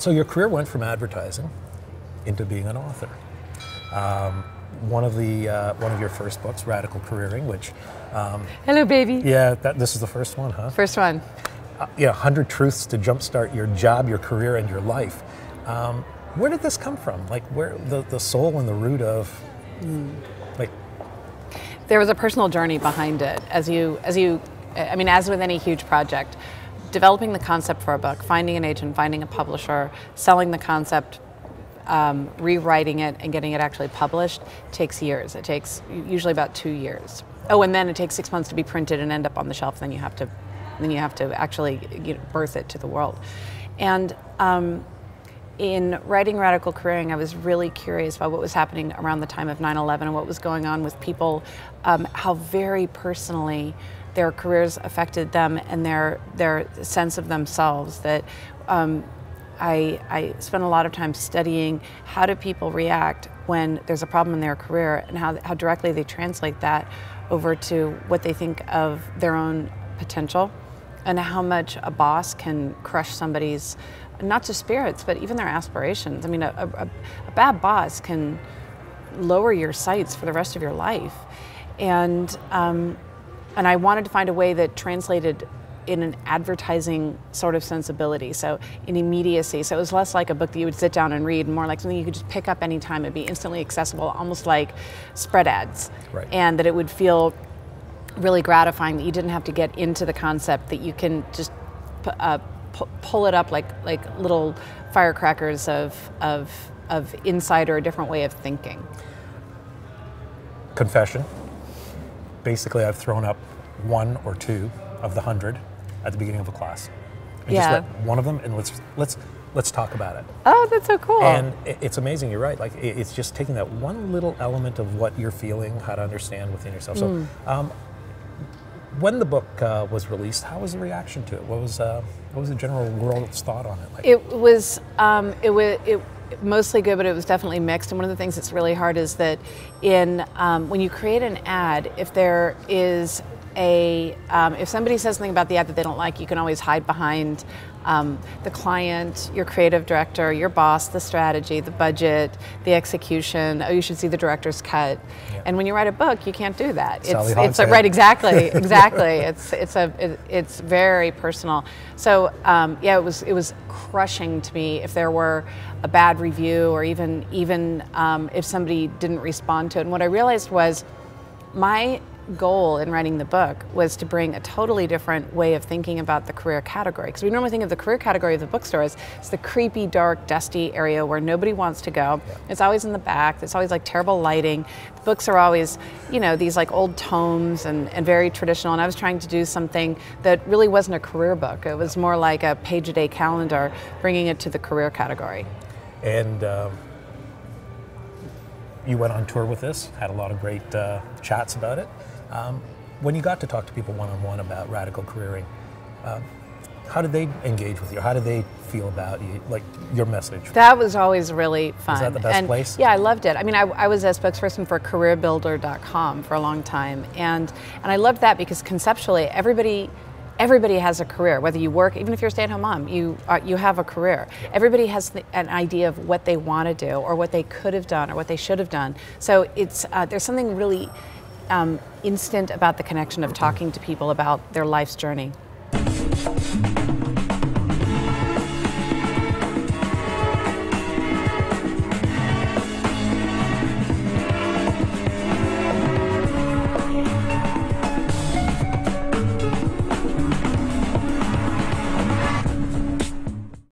So your career went from advertising into being an author. One of your first books, Radical Careering, which hello, baby. Yeah, this is the first one, huh? First one. 100 Truths to Jumpstart Your Job, Your Career, and Your Life. Where did this come from? Like, where the soul and the root of, like. There was a personal journey behind it. As with any huge project, developing the concept for a book, finding an agent, finding a publisher, selling the concept, rewriting it, and getting it actually published takes years. It takes usually about 2 years. Oh, and then it takes 6 months to be printed and end up on the shelf. Then you have to actually birth it to the world. And in writing Radical Careering, I was really curious about what was happening around the time of 9/11 and what was going on with people, how very personally their careers affected them and their sense of themselves. That I spent a lot of time studying how do people react when there's a problem in their career, and how directly they translate that over to what they think of their own potential, and how much a boss can crush somebody's, not just spirits, but even their aspirations. I mean, a bad boss can lower your sights for the rest of your life. And I wanted to find a way that translated in an advertising sort of sensibility, so in immediacy. So it was less like a book that you would sit down and read, and more like something you could just pick up anytime. It'd be instantly accessible, almost like spread ads. Right. And that it would feel really gratifying, that you didn't have to get into the concept, that you can just pull it up like little firecrackers of insight or a different way of thinking. Confession. Basically, I've thrown up 1 or 2 of the 100 at the beginning of a class. And just let one of them, and let's talk about it. Oh, that's so cool. And it's amazing, you're right. Like, it's just taking that one little element of what you're feeling, how to understand within yourself. So when the book was released, how was the reaction to it? What was the general world's thought on it like? It was mostly good, but it was definitely mixed. And one of the things that's really hard is that when you create an ad, if there is if somebody says something about the ad that they don't like, you can always hide behind the client, your creative director, your boss, the strategy, the budget, the execution. Oh, you should see the director's cut. Yeah. And when you write a book, you can't do that. Sally It's Hogshead. right, exactly. It's very personal. So it was crushing to me if there were a bad review, or even if somebody didn't respond to it. And what I realized was my goal in writing the book was to bring a totally different way of thinking about the career category. Because we normally think of the career category of the bookstore as it's the creepy, dark, dusty area where nobody wants to go. Yeah. It's always in the back. It's always like terrible lighting. The books are always, these like old tomes and very traditional. And I was trying to do something that really wasn't a career book. It was more like a page-a-day calendar, bringing it to the career category. And you went on tour with this, had a lot of great chats about it. When you got to talk to people one-on-one about Radical Careering, how did they engage with you? How did they feel about you, like your message? That was always really fun. Is that the best place? Yeah, I loved it. I mean, I was a spokesperson for careerbuilder.com for a long time, and I loved that because conceptually, everybody has a career. Whether you work, even if you're a stay-at-home mom, you have a career. Yeah. Everybody has an idea of what they want to do, or what they could have done, or what they should have done. So it's there's something really instant about the connection of talking to people about their life's journey.